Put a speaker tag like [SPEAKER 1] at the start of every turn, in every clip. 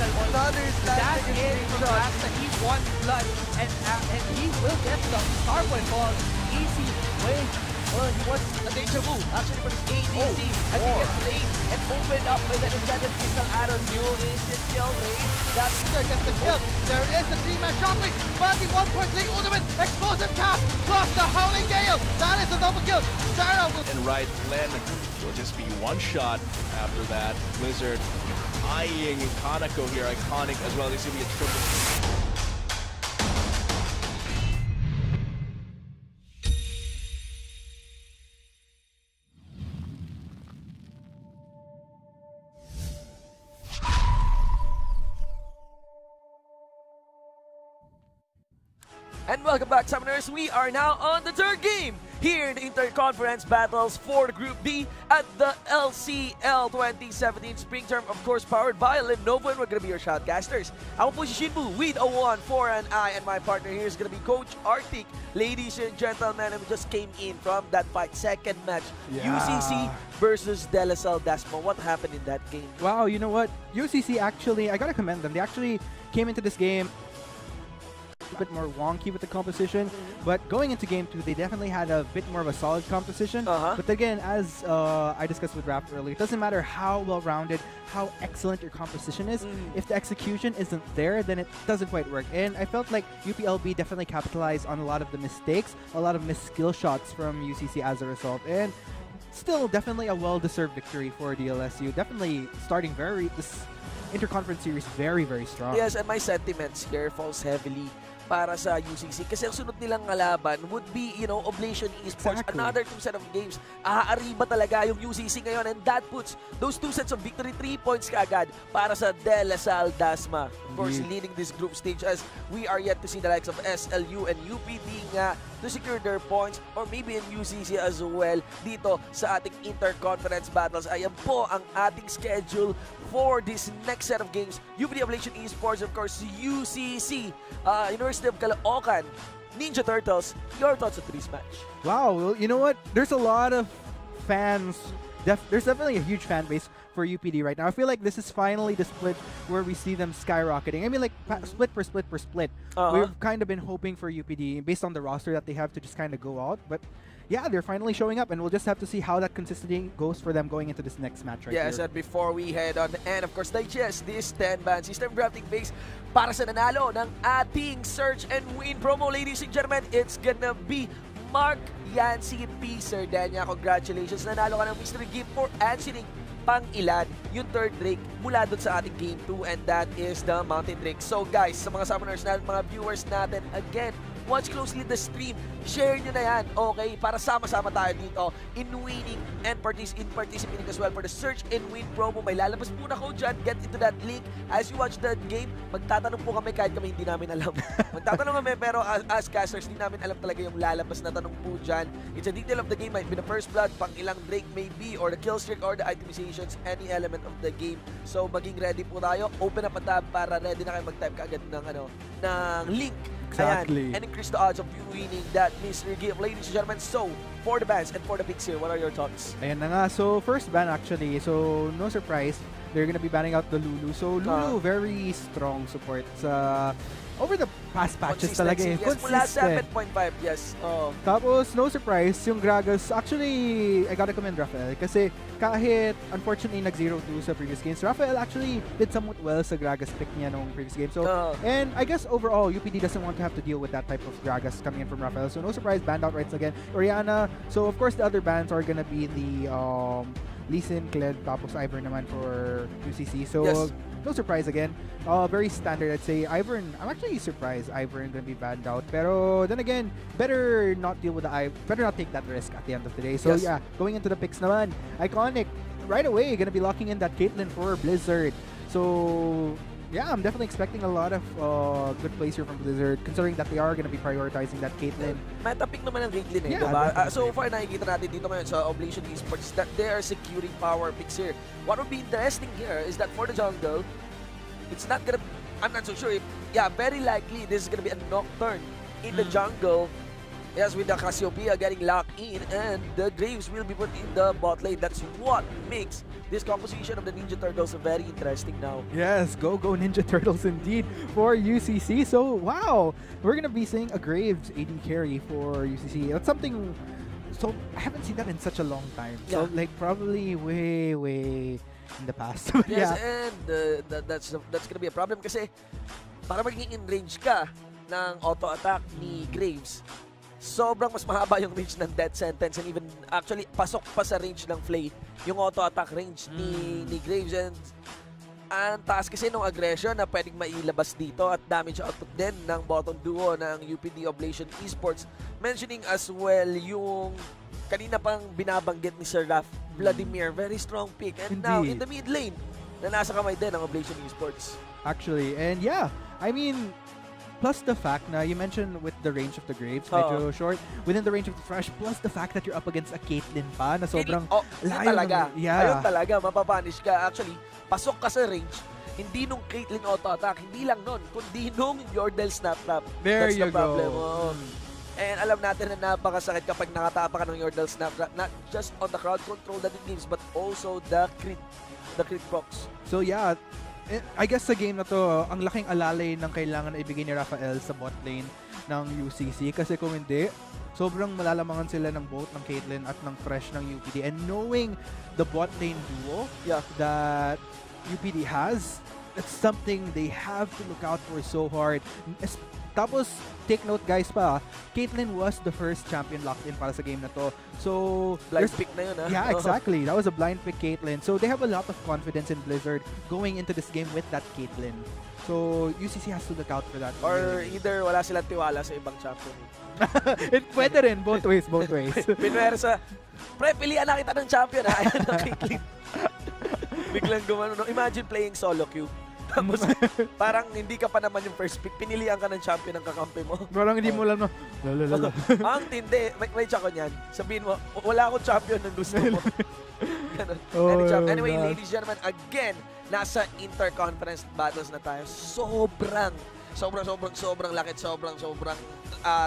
[SPEAKER 1] critical also.
[SPEAKER 2] Another
[SPEAKER 1] That
[SPEAKER 2] slasher
[SPEAKER 1] is from
[SPEAKER 2] shot.
[SPEAKER 1] Rasta. He won blood, and he will get the star point ball. Easy way. Well, he wants a deja vu, actually, for his ADC. As he gets late and opened up with an enchanted crystal arrow. New instant kill rate.
[SPEAKER 2] That's gets the kill. There is the 3-man shockwave. Body 1 point lead ultimate. Explosive cast plus the Howling Gale. That is a double kill. Sarah will.
[SPEAKER 3] And right, Glenn will just be one shot after that. Blizzard eyeing Kaneko here, iconic as well. This will be a triple.
[SPEAKER 4] And welcome back, Summoners. We are now on the third game here in the Interconference Battles for the Group B at the LCL 2017 Spring Term, of course, powered by Lenovo, and we're going to be your shoutcasters. Ako po si Shinbu with a 1, 4, and I, and my partner here is going to be Coach Arctic. Ladies and gentlemen, we just came in from that fight, second match, UCC versus LCL Dasmo. What happened in that game?
[SPEAKER 5] Wow, you know what? UCC actually, I gotta commend them. They actually came into this game a bit more wonky with the composition, but going into game 2 they definitely had a bit more of a solid composition. But again, as I discussed with Raph earlier, it doesn't matter how well-rounded, how excellent your composition is, if the execution isn't there, then it doesn't quite work. And I felt like UPLB definitely capitalized on a lot of the mistakes, a lot of missed skill shots from UCC as a result, and still definitely a well-deserved victory for DLSU. Definitely starting this Interconference series very, very strong.
[SPEAKER 4] Yes, and my sentiments here falls heavily para sa UCC kasi ang sunod nilang kalaban would be, you know, Oblation Esports.
[SPEAKER 5] Exactly.
[SPEAKER 4] Another 2 set of games. Aariba talaga yung UCC ngayon, and that puts those 2 sets of victory 3 points kaagad para sa LCL Dasma. Of course, leading this group stage as we are yet to see the likes of SLU and UPD nga to secure their points, or maybe in UCC as well dito sa ating Interconference Battles. Ayan po ang ating schedule for this next set of games. UPD Oblation Esports, of course, UCC, University of Caloocan, Ninja Turtles. Your thoughts on today's match?
[SPEAKER 5] Wow, well, you know what? There's a lot of fans. There's definitely a huge fan base for UPD right now. I feel like this is finally the split where we see them skyrocketing. I mean, like, split per split per split. We've kind of been hoping for UPD based on the roster that they have to just kind of go out. But yeah, they're finally showing up, and we'll just have to see how that consistency goes for them going into this next match right here.
[SPEAKER 4] Yes, and before we head on, and of course, digest this 10-man system drafting phase para sa nanalo ng ating Search and Win promo, ladies and gentlemen, it's gonna be Mark Yancy P. Sardania. Congratulations, nanalo ka ng mystery gift for answering pang-ilan yung third Drake mula doon sa ating Game 2, and that is the Mountain Drake. So guys, sa mga summoners natin, mga viewers natin, again, watch closely the stream. Share nyo na yan, okay? Para sama-sama tayo dito in winning and participating as well for the Search and Win promo. May lalabas po na code dyan. Get into that link. As you watch that game, magtatanong po kami kahit kami hindi namin alam. Magtatanong kami, pero as casters, hindi namin alam talaga yung lalabas na tanong po dyan. It's a detail of the game. Might be the first blood, pang ilang Drake may be, or the kill streak, or the itemizations, any element of the game. So, maging ready po tayo. Open up a tab para ready na kayo mag-type kaagad ng link.
[SPEAKER 5] Exactly.
[SPEAKER 4] Ayan, and increase the odds of you winning that mystery gift, ladies and gentlemen. So, for the bans and for the picks here, what are your thoughts?
[SPEAKER 5] Ayan na nga. So, first ban actually. So, no surprise, they're gonna be banning out the Lulu. So, Lulu, very strong support sa over the past patches talaga eh.
[SPEAKER 4] Yes, mula 7.5, yes.
[SPEAKER 5] Tapos, no surprise, yung Gragas, actually, I gotta commend Rafael kasi kahit unfortunately nag-0-2 sa previous games, Rafael actually did somewhat well sa Gragas pick niya nung previous game. So, and I guess overall, UPD doesn't want to have to deal with that type of Gragas coming in from Rafael. So, no surprise, banned outrights again. Oriana, so of course, the other bans are gonna be the Lee Sin, Kled, tapos Ivern naman for UCC. So, no surprise again. Very standard, I'd say. Ivern, I'm actually surprised Ivern gonna be banned out. Pero then again, better not deal with better not take that risk at the end of the day. So yeah, going into the picks naman, Iconic, right away, gonna be locking in that Caitlyn for Blizzard. So yeah, I'm definitely expecting a lot of good plays here from Blizzard, considering that they are going to be prioritizing that Caitlyn.
[SPEAKER 4] Meta pick naman ng Caitlyn eh, diba? So far, nakikita natin dito ngayon sa Oblation Esports that they are securing power picks here. What would be interesting here is that for the jungle, it's not gonna, I'm not so sure if, yeah, very likely this is gonna be a Nocturne in the jungle. Yes, with the Cassiopeia getting locked in, and the Graves will be put in the bot lane. That's what makes this composition of the Ninja Turtles very interesting now.
[SPEAKER 5] Yes, go Ninja Turtles indeed for UCC. So, wow, we're going to be seeing a Graves AD carry for UCC. That's something, so I haven't seen that in such a long time. So, like, probably way in the past.
[SPEAKER 4] Yes, and that's going to be a problem kasi para maging in range ka ng auto-attack ni Graves, sobrang mas mahaba yung range ng death sentence, and even actually pasok pa sa range ng Flay yung auto-attack range ni Graves, and ang taas kasi nung aggression na pwedeng mailabas dito at damage output din ng bottom duo ng UPD Oblation Esports. Mentioning as well yung kanina pang binabanggit ni Sir Raf, Vladimir, very strong pick, and now in the mid lane na nasa kamay din ng Oblation Esports.
[SPEAKER 5] Actually, and yeah, I mean, plus the fact na you mentioned with the range of the Graves, medyo short, within the range of the Thresh, plus the fact that you're up against a Caitlyn pa na sobrang layo
[SPEAKER 4] talaga. Ayun
[SPEAKER 5] Yeah.
[SPEAKER 4] talaga, mapapunish ka. Actually, pasok ka sa range, hindi nung Caitlyn auto-attack, hindi lang nun, kundi nung Yordle Snap Trap.
[SPEAKER 5] There
[SPEAKER 4] That's
[SPEAKER 5] you
[SPEAKER 4] the problem.
[SPEAKER 5] go.
[SPEAKER 4] And alam natin na napakasakit kapag nakatapa ka ng Yordle Snap Trap, not just on the crowd control that it gives, but also the crit box.
[SPEAKER 5] So yeah, I guess sa game na to, ang laking alalay ng kailangan na ibigay ni Raphael sa bot lane ng UCC, kasi kung hindi, sobrang malalamangan sila ng both ng Caitlyn at ng Thresh ng UPD. And knowing the bot lane duo that UPD has, it's something they have to look out for so hard. Tapos, take note guys pa, Caitlyn was the first champion locked in para sa game na to. So,
[SPEAKER 4] blind pick na yun, ha?
[SPEAKER 5] Yeah, exactly. That was a blind pick Caitlyn. So, they have a lot of confidence in Blizzard going into this game with that Caitlyn. So, UCC has to look out for that.
[SPEAKER 4] Or either wala silang tiwala sa ibang champion.
[SPEAKER 5] Pwede rin, both ways.
[SPEAKER 4] Pinwersa, pre, pilihan na kita ng champion, ha? Ayan na Caitlyn. Biglang gumano. No? Imagine playing solo queue. Tapos, parang hindi ka pa naman yung first pick, pinilihan ka ng champion ng kakampi mo.
[SPEAKER 5] Parang hindi mo lang, no? Lala.
[SPEAKER 4] Ang tindi, may tsako niyan. Sabihin mo, wala akong champion ng gusto mo. Anyway, ladies and gentlemen, again, nasa Interconference battles na tayo. Sobrang lakit, sobrang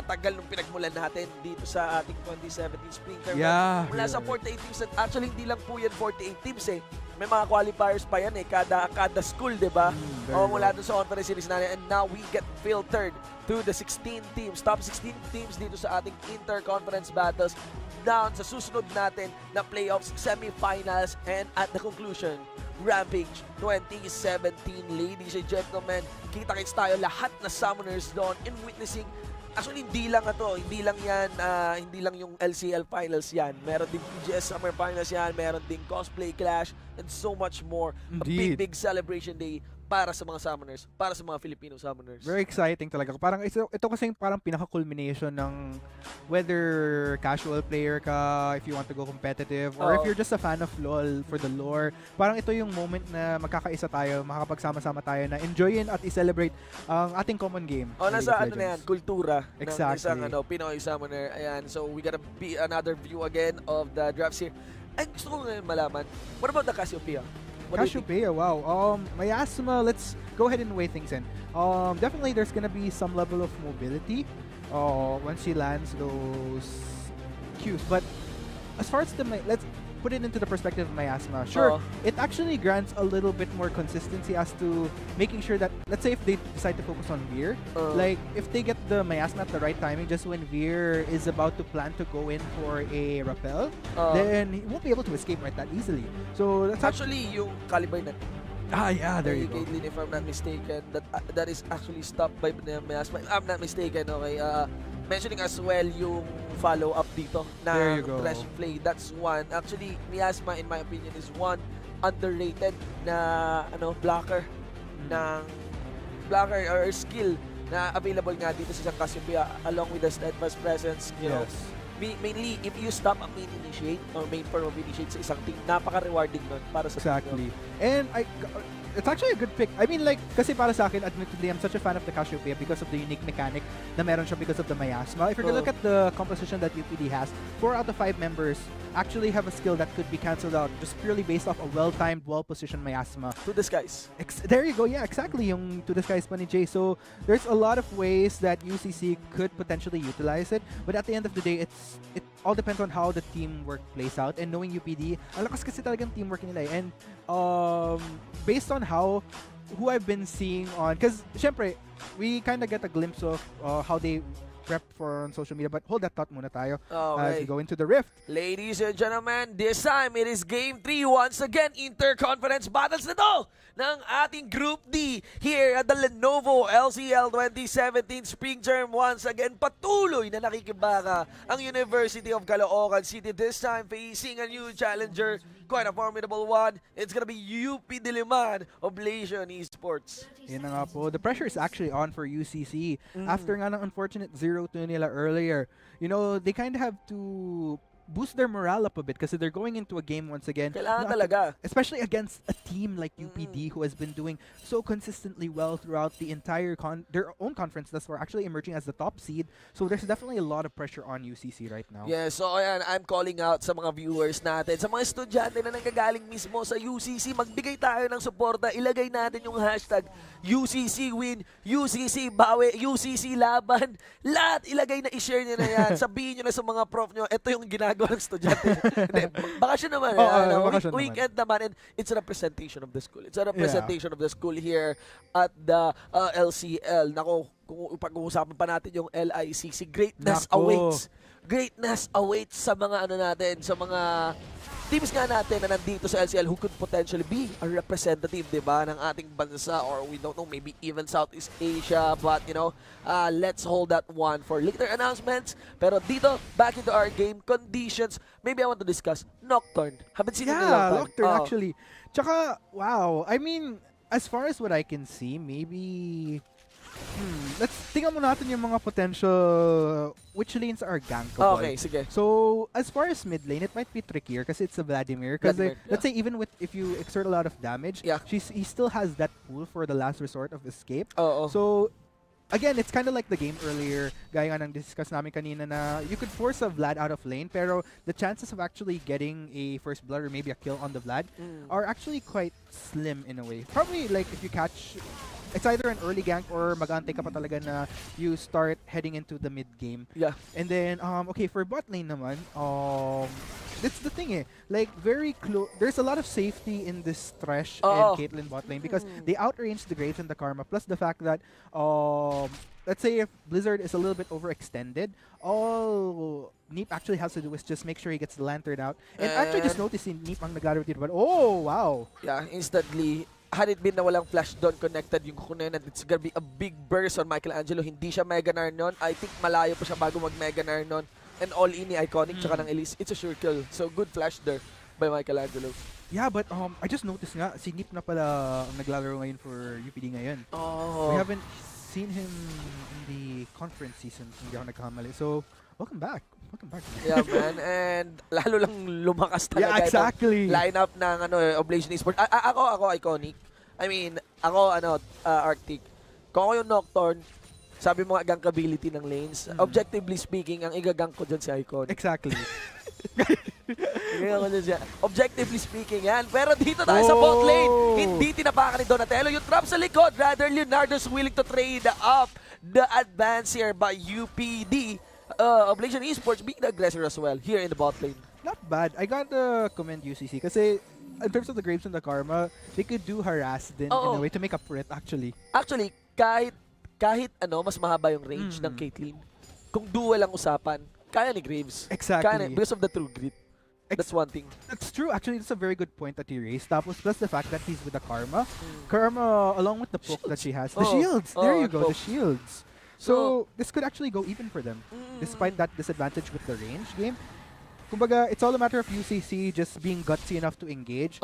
[SPEAKER 4] tagal nung pinagmulan natin dito sa ating 2017 Spring Tournament. Mula sa 48 teams, at actually hindi lang po yan 48 teams eh. May mga qualifiers pa yan eh, kada school, di ba? Mula doon sa conference series natin, and now we get filtered to the 16 teams, top 16 teams dito sa ating Interconference battles, down sa susunod natin na playoffs, semifinals, and at the conclusion, Rampage 2017. Ladies and gentlemen, kita-kits tayo lahat na summoners doon in witnessing. Actually, hindi lang yung LCL finals yan. Meron din PGS Summer Finals yan, meron din Cosplay Clash, and so much more.
[SPEAKER 5] Indeed.
[SPEAKER 4] A big celebration day para sa mga summoners, para sa mga Filipino summoners.
[SPEAKER 5] Very exciting talaga. Parang ito kasi parang pinaka-culmination ng whether casual player ka, if you want to go competitive, or if you're just a fan of LoL for the lore. Parang ito yung moment na magkakaisa tayo, makakapagsama-sama tayo na enjoyin at i-celebrate ang ating common game.
[SPEAKER 4] Nasa ano na yan, kultura
[SPEAKER 5] exactly.
[SPEAKER 4] ng isang Pinoy summoner. Ayan, so we gotta be another view again of the drafts here. Ay, gusto ko ngayon malaman, what about the Cassiopeia?
[SPEAKER 5] Cassiopeia, wow. Miasma, let's go ahead and weigh things in. Definitely there's gonna be some level of mobility once she lands those Qs. But as far as let's put it into the perspective of Miasma. Sure, it actually grants a little bit more consistency as to making sure that, let's say if they decide to focus on Veer, like if they get the Miasma at the right timing, just when Veer is about to plan to go in for a rappel, then he won't be able to escape right that easily. So that's
[SPEAKER 4] actually yung caliber na.
[SPEAKER 5] Yeah, there you go.
[SPEAKER 4] Caitlyn, if I'm not mistaken, that is actually stopped by the Miasma. If I'm not mistaken, okay. Mentioning as well yung follow-up dito na Thresh Play. That's one. Actually, Miasma, in my opinion, is one underrated na blocker or skill na available nga dito sa Cassiopeia along with the steadfast presence, you know. mainly, if you stop a main initiate or main form of initiate sa isang team, napaka-rewarding nun para sa
[SPEAKER 5] Exactly. And it's actually a good pick. I mean, like, kasi para sa akin, admittedly, I'm such a fan of the Cassiopeia because of the unique mechanic na meron siya because of the miasma. If you're gonna look at the composition that UPD has, 4 out of 5 members actually have a skill that could be cancelled out just purely based off a well-timed, well-positioned miasma.
[SPEAKER 4] To the skies.
[SPEAKER 5] There you go. Yeah, exactly. Yung to the skies pa ni Jay. So there's a lot of ways that UCC could potentially utilize it. But at the end of the day, it all depends on how the teamwork plays out. And knowing UPD, ang lakas kasi talagang teamwork nila. And based on who I've been seeing on, because syempre, we kind of get a glimpse of how they prep for on social media, but hold that thought muna tayo as we go into the Rift.
[SPEAKER 4] Ladies and gentlemen, this time it is Game 3 once again, Interconference Battles na to ng ating Group D here at the Lenovo LCL 2017 Spring Term. Once again, patuloy na nakikibaka ang University of Caloocan City, this time facing a new challenger, quite a formidable one. It's gonna be UPD Liman, Oblation Esports.
[SPEAKER 5] Yan na nga po. The pressure is actually on for UCC. After nga ng unfortunate 0-2 nila earlier, you know, they kind of have to boost their morale up a bit kasi they're going into a game once again.
[SPEAKER 4] Kailangan talaga.
[SPEAKER 5] Especially against a team like UPD who has been doing so consistently well throughout the entire their own conference thus far, actually emerging as the top seed. So there's definitely a lot of pressure on UCC right now.
[SPEAKER 4] Yeah, so ayan, I'm calling out sa mga viewers natin, sa mga estudyante na nanggagaling mismo sa UCC, magbigay tayo ng suporta, ilagay natin yung hashtag UCC win, UCC bawi, UCC laban, lahat ilagay na, i-share nyo na yan, sabihin nyo na sa mga prof nyo, ito yung ginagawa ng estudyante. Bakasyon naman, weekend naman, and it's a representation of the school. It's a representation of the school here at the LCL. Nako, kung pag-uusapan pa natin yung LICC, greatness awaits. Greatness awaits sa mga natin, sa mga teams nga natin na nandito sa LCL who could potentially be a representative, diba, ng ating bansa, or we don't know, maybe even Southeast Asia, but you know, let's hold that one for later announcements. Pero dito, back into our game conditions, maybe I want to discuss Nocturne. Haven't seen it in a long time.
[SPEAKER 5] Nocturne actually. Tsaka, wow, I mean, as far as what I can see, maybe let's tingnan mo natin yung mga potential which lanes are gankable.
[SPEAKER 4] Okay, sige.
[SPEAKER 5] So, as far as mid lane, it might be trickier kasi it's a Vladimir. Kasi let's say even if you exert a lot of damage, he still has that pool for the last resort of escape. So, again, it's kind of like the game earlier, gaya nga nang discuss namin kanina na you could force a Vlad out of lane, pero the chances of actually getting a first blood or maybe a kill on the Vlad are actually quite slim in a way. Probably like if you catch, it's either an early gank or mag-antay ka pa talaga na you start heading into the mid game.
[SPEAKER 4] Yeah.
[SPEAKER 5] And then, okay, for bot lane naman, that's the thing like very close. There's a lot of safety in this Thresh and Caitlyn bot lane because they outrange the Graves and the Karma, plus the fact that, let's say if Blizzard is a little bit overextended, all Neep actually has to do is just make sure he gets the Lantern out. And actually just noticing Neep ang naglaro dito, but oh, wow.
[SPEAKER 4] Yeah, instantly. Had it been na walang flash doon connected yung kunin, and it's gonna be a big burst on Michelangelo. Hindi siya Mega Gnar nun. I think malayo pa siya bago mag Mega Gnar nun. And all in ni Iconic tsaka ng Elise. It's a sure kill. So good flash there by Michelangelo.
[SPEAKER 5] Yeah, but I just noticed nga, si Neep na pala ang naglalaro ngayon for UPD ngayon. We haven't seen him in the conference season, hindi ako nagkamali. So, welcome back. Welcome back.
[SPEAKER 4] Yeah, man. And lalo lang lumakas talaga
[SPEAKER 5] exactly.
[SPEAKER 4] Lineup ng Oblation Esports. Ako Iconic. I mean, ako Arctic. Kung ako yung Nocturne, sabi mo nga gankability ng lanes. Objectively speaking, ang igagank ko dyan si Iconic.
[SPEAKER 5] Exactly.
[SPEAKER 4] Objectively speaking yan. Pero dito tayo sa bot lane, hindi tinapakan ni Donatello. Yung trap sa likod, rather Leonardo's willing to trade up the advance here by UPD. Oblation Esports being the aggressor as well here in the bot lane.
[SPEAKER 5] Not bad. I gotta commend UCC kasi in terms of the Graves and the Karma, they could do harass din in a way to make up for it actually.
[SPEAKER 4] Actually, kahit mas mahaba yung range ng Caitlyn, kung duel ang usapan, kaya ni Graves.
[SPEAKER 5] Exactly.
[SPEAKER 4] Because of the true grit. That's one thing.
[SPEAKER 5] That's true. Actually, that's a very good point that he raised. Tapos plus the fact that he's with the Karma. Karma, along with the poke that she has. The shields. There you go. The shields. So, this could actually go even for them, despite that disadvantage with the range game. kumbaga, it's all a matter of UCC just being gutsy enough to engage.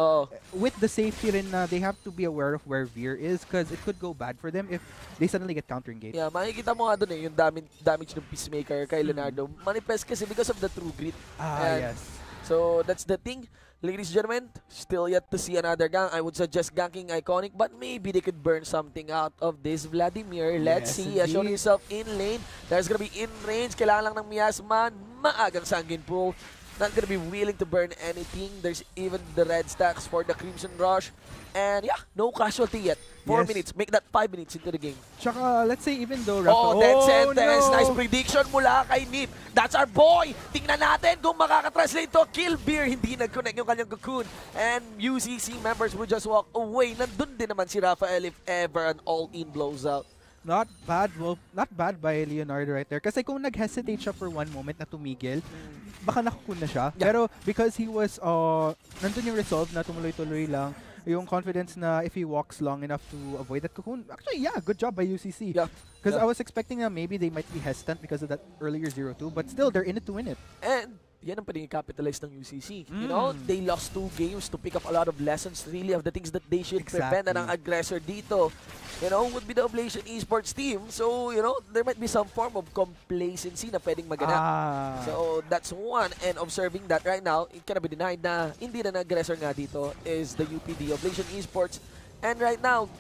[SPEAKER 5] With the safety rin na they have to be aware of where Veer is because it could go bad for them if they suddenly get counter-engaged.
[SPEAKER 4] Yeah, makikita mo nga dun yung damage ng Peacemaker kay Leonardo. Manifest kasi because of the true grit.
[SPEAKER 5] Yes.
[SPEAKER 4] So that's the thing. Ladies and gentlemen, still yet to see another gang. I would suggest ganking Iconic, but maybe they could burn something out of this Vladimir. Let's see. Showing himself in lane. There's gonna be in range. Kailangan lang ng Miasma. Maagang Sanguine Pool. Not gonna be willing to burn anything. There's even the red stacks for the Crimson Rush. And yeah, no casualty yet. 4 minutes. Make that 5 minutes into the game.
[SPEAKER 5] Tsaka, let's say even though
[SPEAKER 4] dead sentence. No. Nice prediction mula kay Nip. That's our boy. Tingnan natin kung makakatranslate to. Kill Beer. Hindi nag-connect yung kanyang cocoon. And UCC members would just walk away. Nandun din naman si Raphael if ever an all-in blows out.
[SPEAKER 5] Not bad. Well, not bad by Leonardo right there. Kasi kung nag-hesitate siya for one moment na tumigil, baka nakukun na siya. Yeah. Pero because he was, nandun yung resolve na tumuloy-tuloy lang, yung confidence na if he walks long enough to avoid that cocoon. Actually, yeah, good job by UCC.
[SPEAKER 4] Yeah.
[SPEAKER 5] Because I was expecting that maybe they might be hesitant because of that earlier 0-2, but still, they're in it to win it.
[SPEAKER 4] And yan ang pwedeng capitalize ng UCC. You know, they lost 2 games to pick up a lot of lessons really of the things that they should prevent and ang aggressor dito, you know, would be the Oblation Esports team. So, you know, there might be some form of complacency na pwedeng maganap. So, that's one. And observing that right now, it cannot be denied na hindi na aggressor nga dito is the UPD, Oblation Esports. And right now,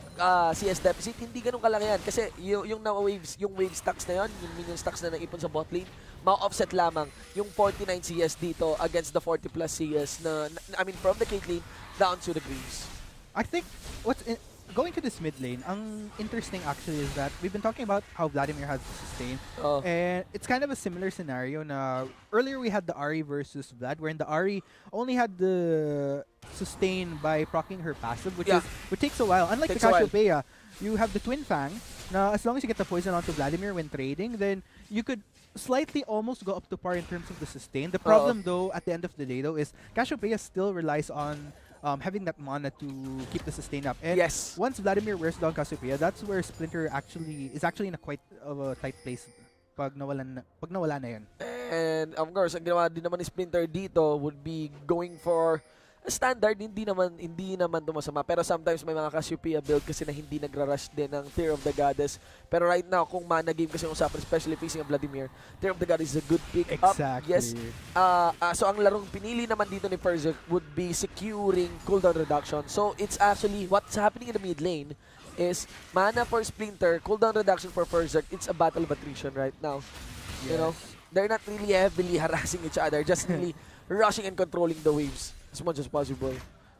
[SPEAKER 4] CS deficit, hindi ganun kalaki yan. Kasi yung wave stacks na yun, yung minion stacks na naipon sa bot lane, ma-offset lamang yung 49 CS dito against the 40 plus CS na, I mean, from the Caitlyn lane down to the Greaves.
[SPEAKER 5] I think going to this mid lane, ang interesting actually is that we've been talking about how Vladimir has to sustain. And it's kind of a similar scenario na earlier we had the Ahri versus Vlad, wherein the Ahri only had the sustain by proccing her passive, which takes a while. Unlike the Cassiopeia, you have the Twin Fang, na as long as you get the poison onto Vladimir when trading, then you could slightly almost go up to par in terms of the sustain. The problem though, at the end of the day though, is Cassiopeia still relies on having that mana to keep the sustain up. And once Vladimir wears down Cassiopeia, that's where Splinter is actually in a quite of a tight place pag nawala na yun.
[SPEAKER 4] And of course, ang ginawa din naman ni Splinter dito would be going for standard, hindi naman tumasama. Pero sometimes may mga Cassiopeia build kasi na hindi nagra-rush din ng Tear of the Goddess. Pero right now, kung mana game kasi yung usapan, especially facing ang Vladimir, Tear of the Goddess is a good pick up. Yes. So ang larong pinili naman dito ni Persic would be securing cooldown reduction. So it's actually what's happening in the mid lane is mana for Splinter, cooldown reduction for Persic. It's a battle of attrition right now. You know, they're not really heavily harassing each other, just really rushing and controlling the waves as much as possible.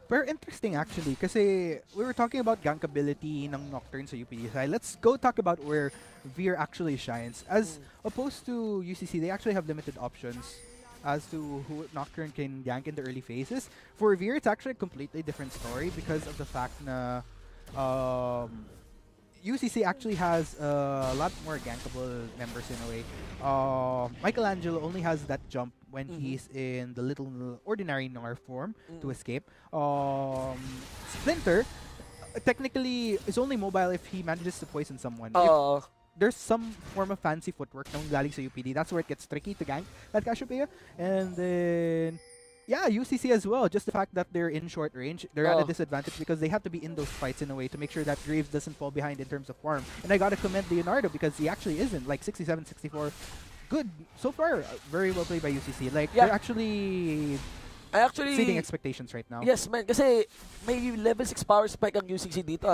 [SPEAKER 5] Very interesting actually kasi we were talking about gankability ng Nocturne sa UPD side. Let's go talk about where Veer actually shines. As opposed to UCC, they actually have limited options as to who Nocturne can gank in the early phases. For Veer, it's actually a completely different story because of the fact na UCC actually has a lot more gankable members in a way. Michelangelo only has that jump when he's in the little ordinary Gnar form to escape. Splinter technically is only mobile if he manages to poison someone. If there's some form of fancy footwork na galing sa UPD, that's where it gets tricky to gank that Cassiopeia. And then yeah, UCC as well. Just the fact that they're in short range, they're at a disadvantage because they have to be in those fights in a way to make sure that Graves doesn't fall behind in terms of farm. And I gotta commend Leonardo because he actually isn't. Like 67, 64, good. So far, very well played by UCC. Like, they're actually exceeding expectations right now.
[SPEAKER 4] Yes, man. Kasi may level 6 power spike ang UCC dito,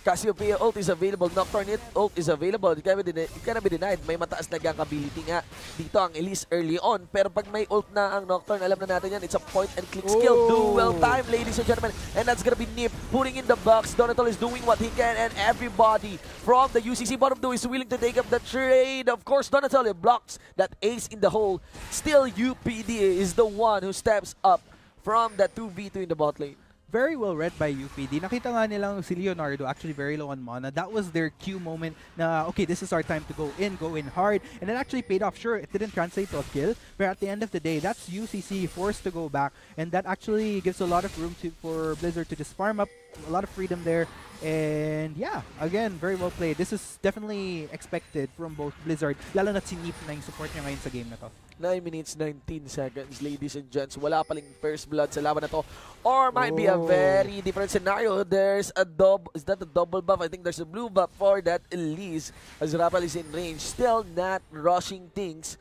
[SPEAKER 4] Cassiopeia ult is available, Nocturne ult is available. It cannot be denied. May mataas na gank ability nga dito ang Elise early on. Pero pag may ult na ang Nocturne, alam na natin yan, it's a point and click skill. Duel time, ladies and gentlemen. And that's gonna be Nip putting in the box. Donatel is doing what he can, and everybody from the UCC bottom 2 is willing to take up the trade. Of course, Donatel blocks that ace in the hole. Still, UPD is the one who steps up from that 2v2 in the bot lane.
[SPEAKER 5] Very well read by UPD. Nakita nga nilang si Leonardo actually very low on mana. That was their cue moment na, okay, this is our time to go in hard. And it actually paid off. Sure, it didn't translate to a kill, but at the end of the day, that's UCC forced to go back. And that actually gives a lot of room for Blizzard to just farm up a lot of freedom there. And yeah, again, very well played. This is definitely expected from both Blizzard, lalo na sinip na yung support niya ngayon sa game na to.
[SPEAKER 4] 9 minutes, 19 seconds, ladies and gents. Wala paling first blood sa laban na to. Or might be a very different scenario. There's a is that a double buff? I think there's a blue buff for that Elise as Raphael is in range. Still not rushing things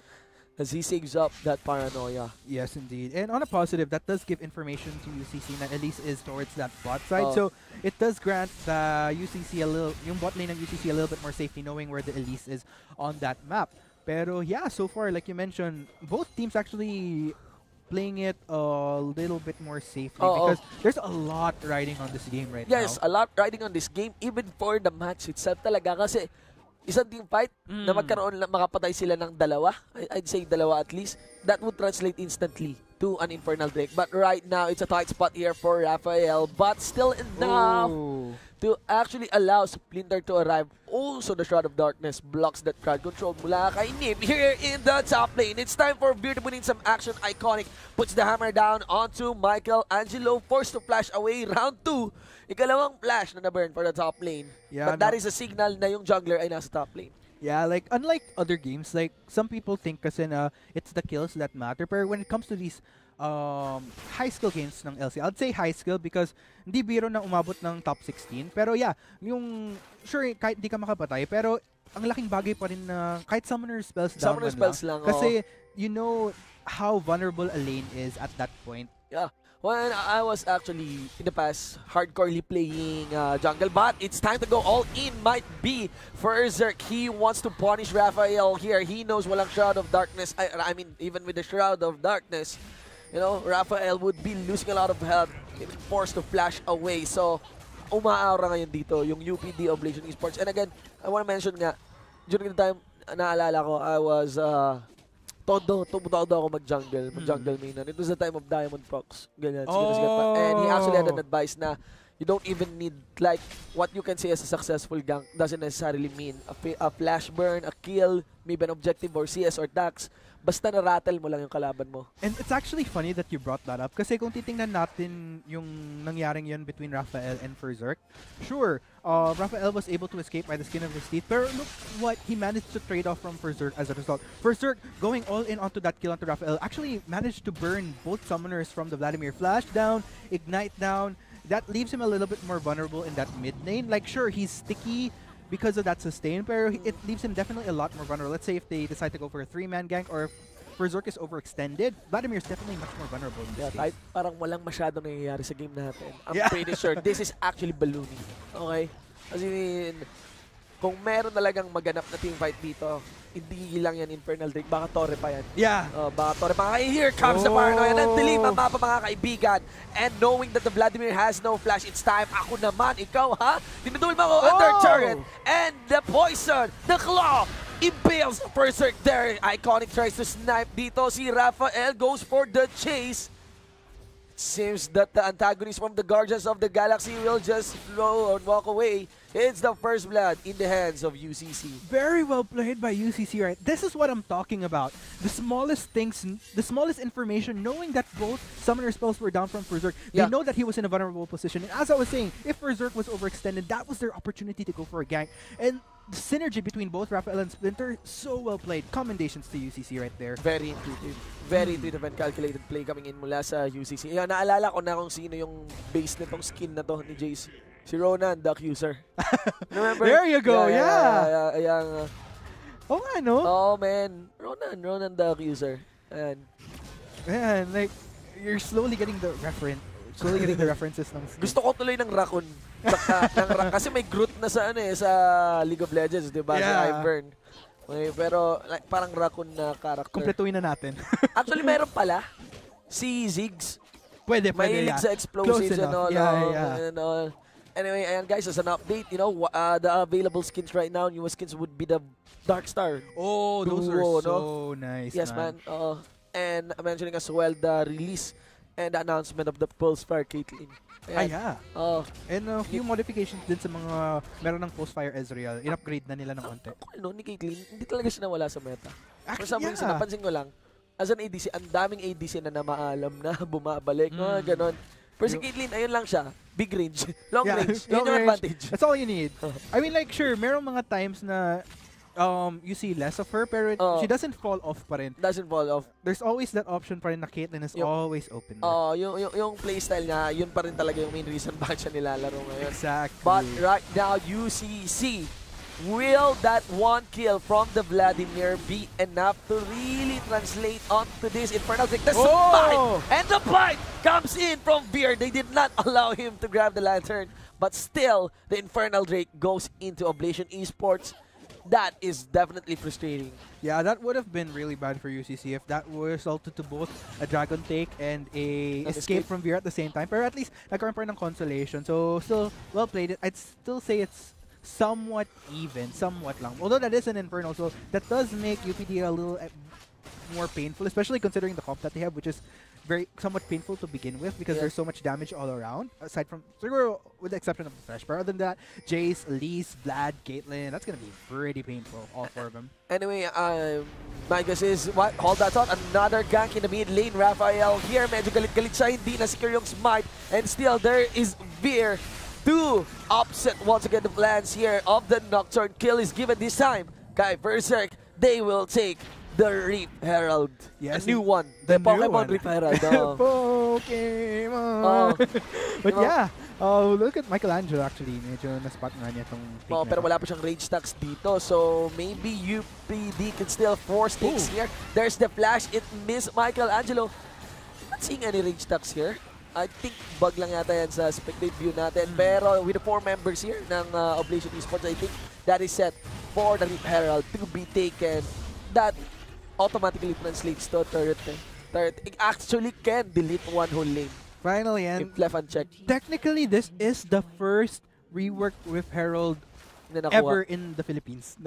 [SPEAKER 4] as he saves up that paranoia.
[SPEAKER 5] Yes, indeed. And on a positive, that does give information to UCC na Elise is towards that bot side. So it does grant the UCC yung bot lane ng UCC a little bit more safety knowing where the Elise is on that map. Pero yeah, so far, like you mentioned, both teams actually playing it a little bit more safely because there's a lot riding on this game right now.
[SPEAKER 4] Yes, a lot riding on this game even for the match itself talaga kasi isang team fight na makapatay sila ng dalawa, I'd say dalawa at least, that would translate instantly to an Infernal Drake. But right now, it's a tight spot here for Raphael, but still enough to actually allow Splinter to arrive. Also, the Shroud of Darkness blocks that crowd control mula kay Nip here in the top lane. It's time for Beer to put in some action. Iconic puts the hammer down onto Michael Angelo, forced to flash away. Round 2. Ikalawang flash na na-burn for the top lane. Yeah, but that is a signal na yung jungler ay nasa top lane.
[SPEAKER 5] Yeah, like unlike other games, like some people think kasi na it's the kills that matter. Pero when it comes to these high skill games ng LCL, I'd say high skill because hindi biro na umabot ng top 16. Pero yeah, yung sure kahit di ka makapatay, pero ang laking bagay pa rin na kahit summoner spells down lang. Kasi you know how vulnerable a lane is at that point.
[SPEAKER 4] Yeah. When I was actually in the past hardcorely playing jungle, but it's time to go all in. Might be for Zerk. He wants to punish Raphael here. He knows walang Shroud of Darkness. I mean, even with the Shroud of Darkness, you know, Raphael would be losing a lot of health, forced to flash away. So, umaaura ngayon dito yung UPD Oblation Esports. And again, I want to mention nga, during the time, naalala ko, I was todo ako mag-jungle mainan. It was the time of Diamond Procs. Ganyan. And he actually had an advice na you don't even need, like, what you can say as a successful gank doesn't necessarily mean a flash burn, a kill, maybe an objective or CS or tax. Basta na-rattle mo lang yung kalaban mo.
[SPEAKER 5] And it's actually funny that you brought that up kasi kung titingnan natin yung nangyaring yun between Raphael and Ferzerk, sure, Raphael was able to escape by the skin of his teeth, pero look what he managed to trade off from Ferzerk as a result. Ferzerk going all in onto that kill onto Raphael actually managed to burn both summoners from the Vladimir flash down, ignite down. That leaves him a little bit more vulnerable in that mid lane. Like sure, he's sticky because of that sustain, pero it leaves him definitely a lot more vulnerable. Let's say if they decide to go for a 3-man gank or if Ferzerk is overextended, Vladimir is definitely much more vulnerable in this case.
[SPEAKER 4] Parang walang masyadong nangyayari sa game natin. I'm pretty sure this is actually ballooning. Okay? Kasi kung meron talagang maganap na team fight dito, hindi lang yan Infernal Drake, baka Torre pa yan.
[SPEAKER 5] Yeah.
[SPEAKER 4] Baka Torre pa. Here comes the paranoia ng dilim ang mapa mga kaibigan. And knowing that the Vladimir has no flash, it's time. Ako naman, ikaw ha? Tinudul mo ako under turret. And the poison, the claw, impales Berserk there. Iconic tries to snipe dito. Si Raphael goes for the chase. Seems that the antagonists from the Guardians of the Galaxy will just flow or walk away. It's the first blood in the hands of UCC.
[SPEAKER 5] Very well played by UCC, right? This is what I'm talking about. The smallest things, the smallest information, knowing that both summoner spells were down from Ferzerk. They know that he was in a vulnerable position. And as I was saying, if Ferzerk was overextended, that was their opportunity to go for a gank. And the synergy between both Raphael and Splinter, so well played. Commendations to UCC right there.
[SPEAKER 4] Very intuitive. Very intuitive and calculated play coming in mula sa UCC. Yan, naalala ko na kung sino yung base nitong skin na to ni Jace. Si Ronan, the Accuser. Remember?
[SPEAKER 5] There you go, yeah.
[SPEAKER 4] Oh, nga, no? Oh, man. Ronan, the Accuser.
[SPEAKER 5] Man, like, you're slowly getting the references ng skin.
[SPEAKER 4] Gusto ko tuloy ng raccoon. Kasi may Groot na sa sa League of Legends, di ba? Sa Ivern. Okay, pero like, parang raccoon na character.
[SPEAKER 5] Kumpletuin na natin.
[SPEAKER 4] Actually, meron pala. Si Ziggs.
[SPEAKER 5] Pwede,
[SPEAKER 4] mahilig sa explosives and all. And all. Anyway, ayan guys, as an update, you know, the available skins right now, newest skins would be the Dark Star.
[SPEAKER 5] Oh, those are so nice,
[SPEAKER 4] yes, man. And I'm mentioning as well the release and the announcement of the Pulsefire Caitlyn.
[SPEAKER 5] Yeah. And a few modifications din sa mga meron ng Pulsefire Ezreal. In-upgrade na nila ng konti.
[SPEAKER 4] Ni Caitlyn, hindi talaga siya nawala sa meta. For some reason, napansin ko lang, as an ADC, ang daming ADC na namaalam na bumabalik. Ganon. Pero si Caitlyn, ayun lang siya. big range. Long
[SPEAKER 5] Yeah,
[SPEAKER 4] range.
[SPEAKER 5] long
[SPEAKER 4] Yun yung
[SPEAKER 5] range.
[SPEAKER 4] advantage.
[SPEAKER 5] That's all you need. I mean, like, sure, merong mga times na you see less of her, pero she doesn't fall off pa rin.
[SPEAKER 4] Doesn't fall off.
[SPEAKER 5] There's always that option pa rin na Caitlyn is always open.
[SPEAKER 4] Yung playstyle niya, yun pa rin talaga yung main reason bakit siya nilalaro ngayon.
[SPEAKER 5] Exactly.
[SPEAKER 4] But right now, UCC, will that one kill from the Vladimir be enough to really translate onto this Infernal Drake? The smite! And the bite comes in from Beer. They did not allow him to grab the lantern. But still, the Infernal Drake goes into Oblation Esports. That is definitely frustrating.
[SPEAKER 5] Yeah, that would have been really bad for UCC if that resulted to both a Dragon Take and a escape from Veer at the same time. Pero at least, nagkaroon pa rin ng consolation. So, still well played. I'd still say it's somewhat even, somewhat lang. Although that is an Infernal, so that does make UPD a little more painful, especially considering the comp that they have, which is somewhat painful to begin with because there's so much damage all around, aside from, with the exception of the Thresh. But other than that, Jace, Elise, Vlad, Caitlyn, that's going to be pretty painful, all four of them.
[SPEAKER 4] Anyway, my guess is, hold that thought, another gank in the mid lane. Raphael here, medyo galit-galit siya, hindi na secure yung smite, and still there is Veer to upset once again the plans here of the Nocturne. Kill is given this time. Kay Berserk, they will take the Reap Herald.
[SPEAKER 5] Yes,
[SPEAKER 4] a new one.
[SPEAKER 5] The
[SPEAKER 4] Pokemon Reap Herald.
[SPEAKER 5] Pokemon. But yeah, look at Michelangelo actually. Medyo na-spot nga niya itong pick
[SPEAKER 4] pero wala pa siyang range stacks dito. So maybe UPD can still force things here. There's the flash. It missed Michelangelo. Not seeing any range stacks here. I think bug lang yata yan sa spectate view natin. Pero with the 4 members here ng Oblation Esports, I think that is set for the Reap Herald to be taken. That automatically translates to turret. It actually can delete one whole lane.
[SPEAKER 5] Finally, and
[SPEAKER 4] if left unchecked.
[SPEAKER 5] Technically, this is the first reworked with Herald ever in the Philippines.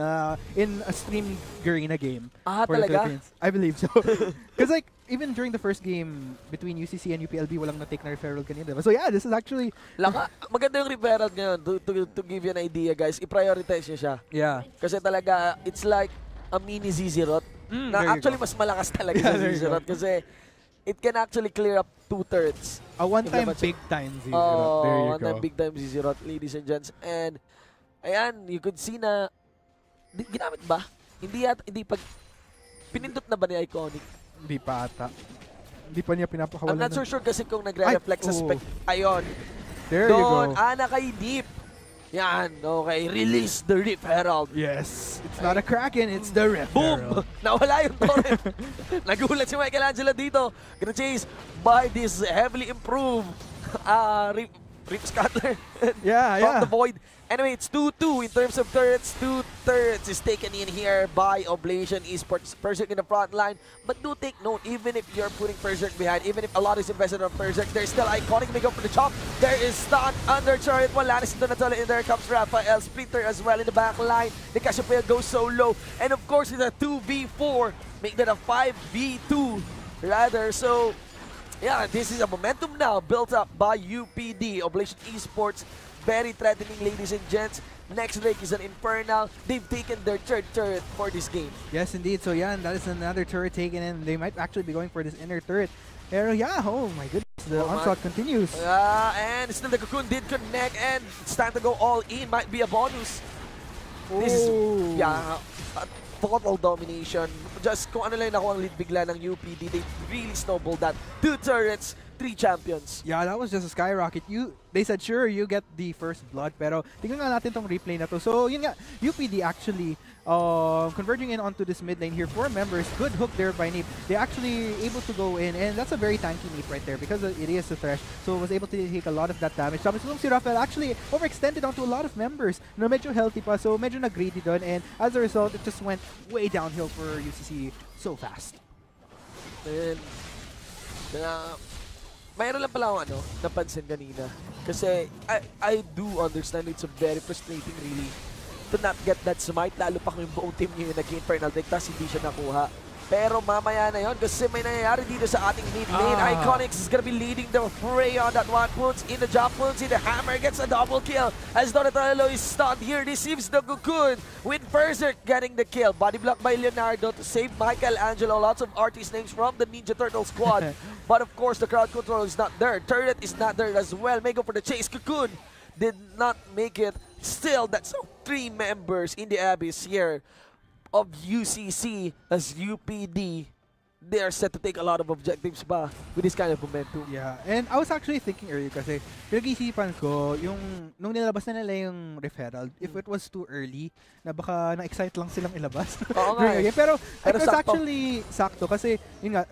[SPEAKER 5] In a stream Garena game for the Philippines. I believe so. Because like, even during the first game between UCC and UPLB, walang na-take na Herald kanina. So yeah, this is actually...
[SPEAKER 4] Maganda yung Herald ngayon. To give you an idea, guys, i-prioritize niya siya.
[SPEAKER 5] Yeah.
[SPEAKER 4] Kasi talaga, it's like a mini ZZ-Rot. Na actually mas malakas talaga sa ZZ-Rot kasi it can actually clear up 2 turrets.
[SPEAKER 5] A one-time big-time ZZ-Rot. There you go.
[SPEAKER 4] One-time big-time ZZ-Rot, ladies and gents. And, ayan, you could see na, ginamit ba? Hindi pag, pinindot na ba ni Iconic?
[SPEAKER 5] Hindi pa ata. Hindi pa niya pinapakawalan.
[SPEAKER 4] I'm not so sure kasi kung nagre-reflect sa spec. Ayun.
[SPEAKER 5] There you go.
[SPEAKER 4] Ana kay Deep. Yan, okay. Release the Reap Herald.
[SPEAKER 5] Yes. It's not a Kraken, it's the Reap Herald.
[SPEAKER 4] Boom! Nawala yung torrent. Nagulat si Michelangelo dito. Gonna chase by this heavily improved Reap Scatter.
[SPEAKER 5] Yeah.
[SPEAKER 4] The Void. Anyway, it's 2-2 in terms of turrets. 2 turrets is taken in here by Oblation Esports. Berserk in the front line. But do take note, even if you're putting Berserk behind, even if a lot is invested on Berserk, there's still Iconic make up for the chop. There is stun under turret. Wala na si Donatello in there. Comes Raphael. Splinter as well in the back line. The Cassiopeia goes solo. And of course, it's a 2v4. Make that a 5v2 rather. So, yeah, this is a momentum now built up by UPD. Oblation Esports. Very threatening, ladies and gents. Next Drake is an Infernal. They've taken their 3rd turret for this game.
[SPEAKER 5] Yes, indeed. So, yeah, that is another turret taken in. They might actually be going for this inner turret. Pero, yeah, oh my goodness. The onslaught continues.
[SPEAKER 4] And still the Cocoon did connect, and it's time to go all in. Might be a bonus. This is, total domination. Just kung ano lang nakuha ang lead bigla ng UPD, they really snowballed that. 2 turrets, 3 champions.
[SPEAKER 5] Yeah, that was just a skyrocket. They said, sure, you get the first blood, pero tingnan nga natin tong replay na to. So, yun nga, UPD actually converging in onto this mid lane here. 4 members, good hook there by Neep. They actually able to go in, and that's a very tanky Neep right there because it is a Thresh. So, was able to take a lot of that damage. Tapos nung si Raphael actually overextended onto a lot of members. No, medyo healthy pa, so medyo nag-greedy doon, and as a result, it just went way downhill for UCC so fast.
[SPEAKER 4] And, mayroon lang pala akong napansin kanina. Kasi I do understand it's a very frustrating really to not get that smite. Lalo pa kung yung buong team nyo yung nag-Infernal Drake tapos hindi siya nakuha. Pero mamaya na yon kasi may nangyayari dito sa ating mid lane. Iconics is gonna be leading the fray on that one. Puts in the jump, puts in the hammer, gets a double kill. As Donatello is stunned here, receives the cocoon with Berserk getting the kill. Body block by Leonardo to save Michelangelo. Lots of artist names from the Ninja Turtle squad. But of course, the crowd control is not there. Turret is not there as well. May go for the chase. Cocoon did not make it. Still, that's 3 members in the Abyss here of UCC as UPD. They are set to take a lot of objectives ba with this kind of momentum.
[SPEAKER 5] Yeah, and I was actually thinking earlier kasi pinag-isipan ko yung nung nilabas na nila yung referral, if it was too early, na baka na-excite lang silang ilabas.
[SPEAKER 4] Oo nga.
[SPEAKER 5] Pero it was
[SPEAKER 4] sakto.
[SPEAKER 5] actually sakto kasi yun nga,